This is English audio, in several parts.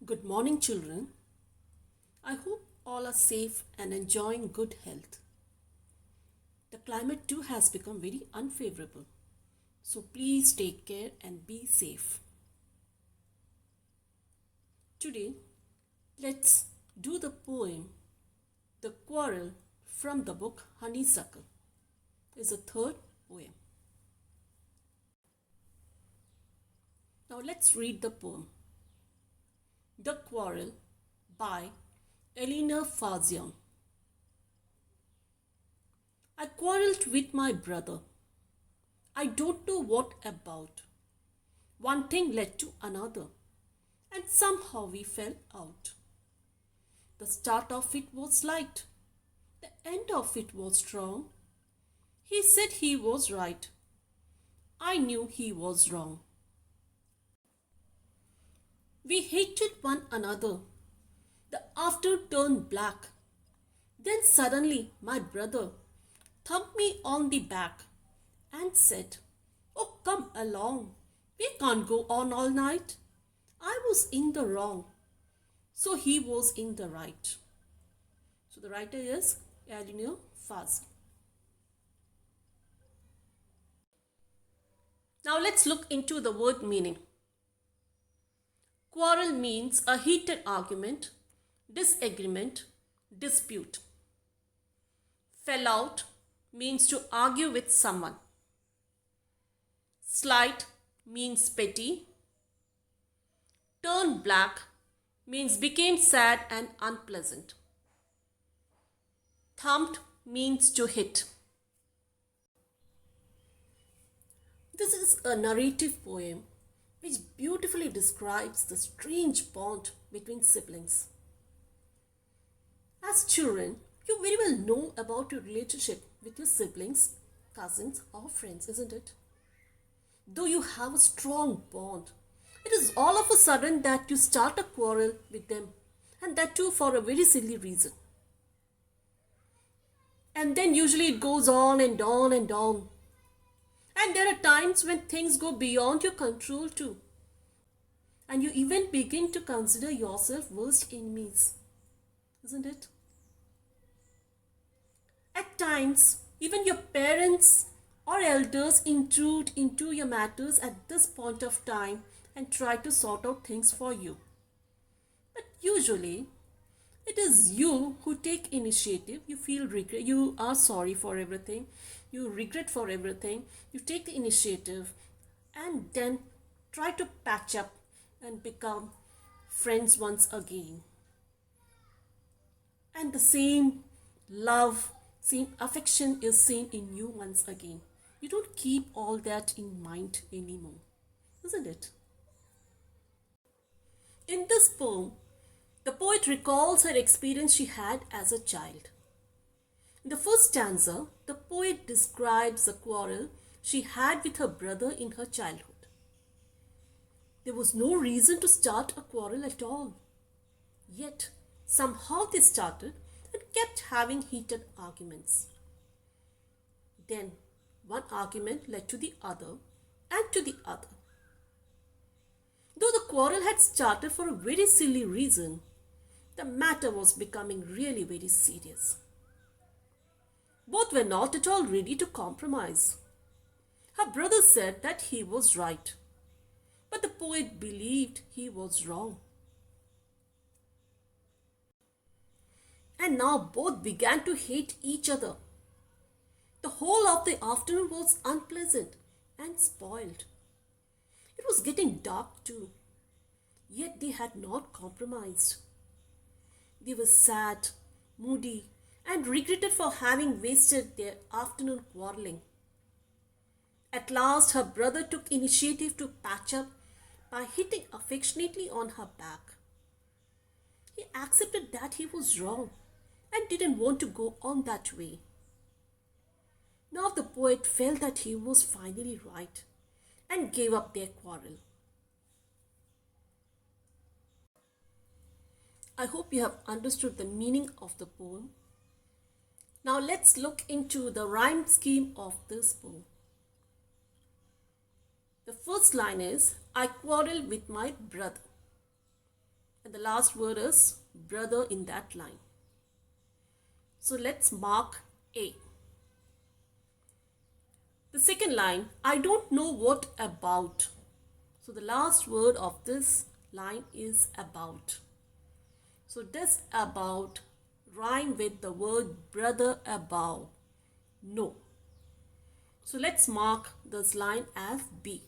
Good morning, children. I hope all are safe and enjoying good health. The climate too has become very unfavorable, so please take care and be safe. Today, let's do the poem The Quarrel from the book Honeysuckle. Is the third poem. Now let's read the poem. The Quarrel by Eleanor Fazion. I quarreled with my brother. I don't know what about. One thing led to another, and somehow we fell out. The start of it was light. The end of it was strong. He said he was right. I knew he was wrong. We hated one another. The afternoon turned black. Then suddenly my brother thumped me on the back and said, "Oh, come along. We can't go on all night." I was in the wrong, so he was in the right. So the writer is Eleanor Fazion. Now let's look into the word meaning. Quarrel means a heated argument, disagreement, dispute. Fell out means to argue with someone. Slight means petty. Turn black means became sad and unpleasant. Thumped means to hit. This is a narrative poem which beautifully describes the strange bond between siblings. As children, you very well know about your relationship with your siblings, cousins, or friends, isn't it? Though you have a strong bond, it is all of a sudden that you start a quarrel with them, and that too for a very silly reason. And then usually it goes on and on and on. And there are times when things go beyond your control too. And you even begin to consider yourself worst enemies, isn't it? At times, even your parents or elders intrude into your matters at this point of time and try to sort out things for you. But usually, it is you who take initiative. You feel regret. You are sorry for everything. You regret for everything. You take the initiative and then try to patch up and become friends once again. And the same love, same affection is seen in you once again. You don't keep all that in mind anymore, isn't it? In this poem, the poet recalls her experience she had as a child. In the first stanza, the poet describes a quarrel she had with her brother in her childhood. There was no reason to start a quarrel at all. Yet, somehow they started and kept having heated arguments. Then, one argument led to the other and to the other. Though the quarrel had started for a very silly reason, the matter was becoming really very serious. Both were not at all ready to compromise. Her brother said that he was right, but the poet believed he was wrong. And now both began to hate each other. The whole of the afternoon was unpleasant and spoiled. It was getting dark too, yet they had not compromised. They were sad, moody, and regretted for having wasted their afternoon quarreling. At last, her brother took initiative to patch up by hitting affectionately on her back. He accepted that he was wrong and didn't want to go on that way. Now the poet felt that he was finally right and gave up their quarrel. I hope you have understood the meaning of the poem. Now let's look into the rhyme scheme of this poem. The first line is, I quarrel with my brother. And the last word is brother in that line. So let's mark A. The second line, I don't know what about. So the last word of this line is about. So does about rhyme with the word brother above? No. So let's mark this line as B.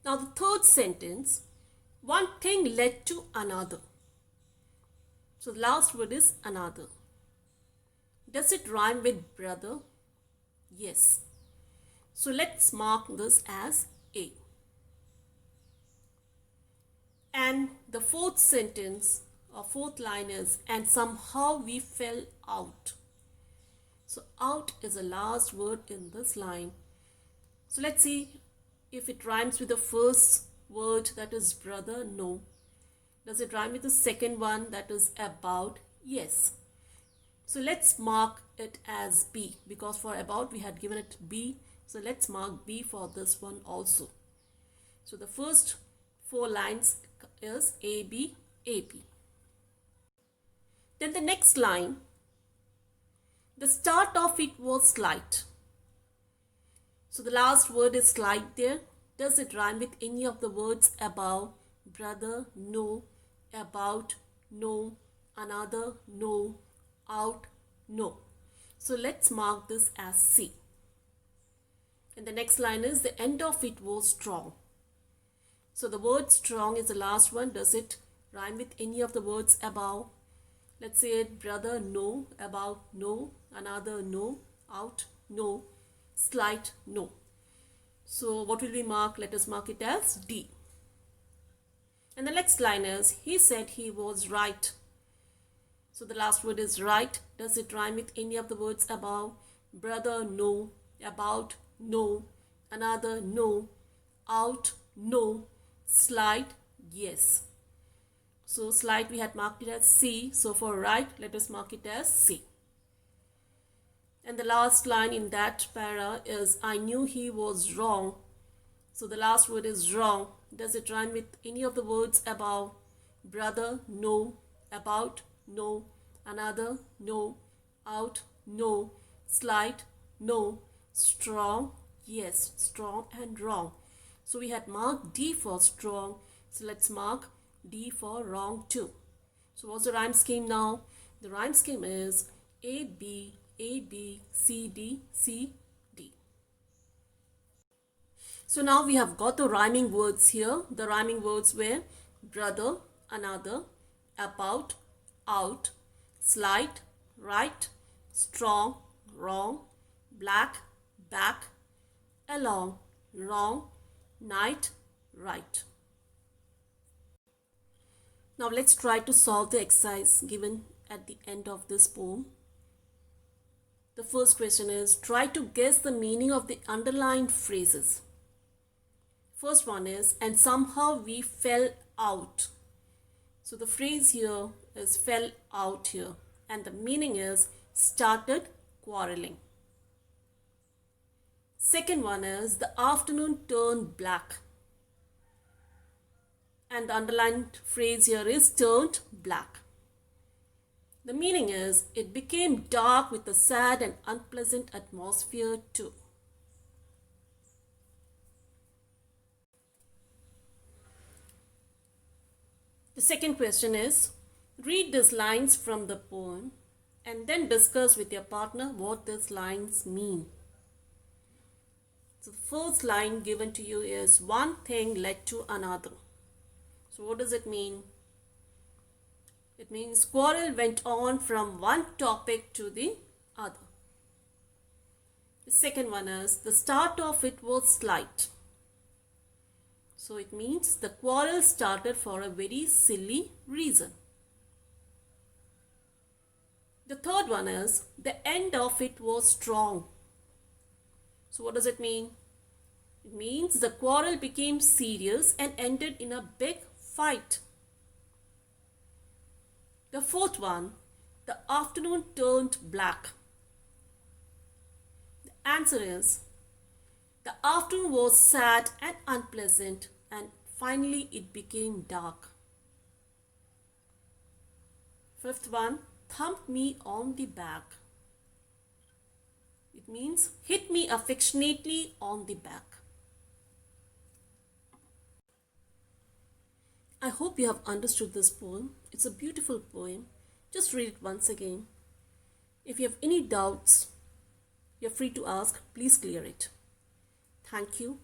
Now the third sentence, one thing led to another. So the last word is another. Does it rhyme with brother? Yes. So let's mark this as A. And the fourth sentence or fourth line is, and somehow we fell out. So out is the last word in this line. So let's see if it rhymes with the first word, that is brother. No. Does it rhyme with the second one, that is about? Yes. So let's mark it as B, because for about we had given it B. So let's mark B for this one also. So the first 4 lines is A, B, A, B. Then the next line, the start of it was slight. So the last word is slight there. Does it rhyme with any of the words above? Brother, no. About, no. Another, no. Out, no. So let's mark this as C. And the next line is, the end of it was strong. So the word strong is the last one. Does it rhyme with any of the words above? Let's say it, brother, no. About, no. Another, no. Out, no. Slight, no. So what will we mark? Let us mark it as D. And the next line is, he said he was right. So the last word is right. Does it rhyme with any of the words above? Brother, no. About, no. Another, no. Out, no. Slight, yes. So slight we had marked it as C. So for right, let us mark it as C. And the last line in that para is, I knew he was wrong. So the last word is wrong. Does it rhyme with any of the words above? Brother, no. About, no. Another, no. Out, no. Slight, no. Strong, yes. Strong and wrong. So we had marked D for strong. So let's mark D for wrong too. So what's the rhyme scheme now? The rhyme scheme is A, B, A, B, C, D, C, D. So now we have got the rhyming words here. The rhyming words were brother, another, about, out, slight, right, strong, wrong, black, back, along, wrong, night, right. Now let's try to solve the exercise given at the end of this poem. The first question is, try to guess the meaning of the underlined phrases. First one is, and somehow we fell out. So the phrase here is fell out here, and the meaning is started quarreling. Second one is, the afternoon turned black. And the underlined phrase here is turned black. The meaning is, it became dark with a sad and unpleasant atmosphere too. The second question is, read these lines from the poem and then discuss with your partner what these lines mean. So the first line given to you is, one thing led to another. So what does it mean? It means quarrel went on from one topic to the other. The second one is, the start of it was slight. So it means the quarrel started for a very silly reason. The third one is, the end of it was strong. So what does it mean? It means the quarrel became serious and ended in a big fight. The fourth one, the afternoon turned black. The answer is, The afternoon was sad and unpleasant, and finally it became dark. Fifth one, thumped me on the back. It means hit me affectionately on the back. I hope you have understood this poem. It's a beautiful poem. Just read it once again. If you have any doubts, you're free to ask. Please clear it. Thank you.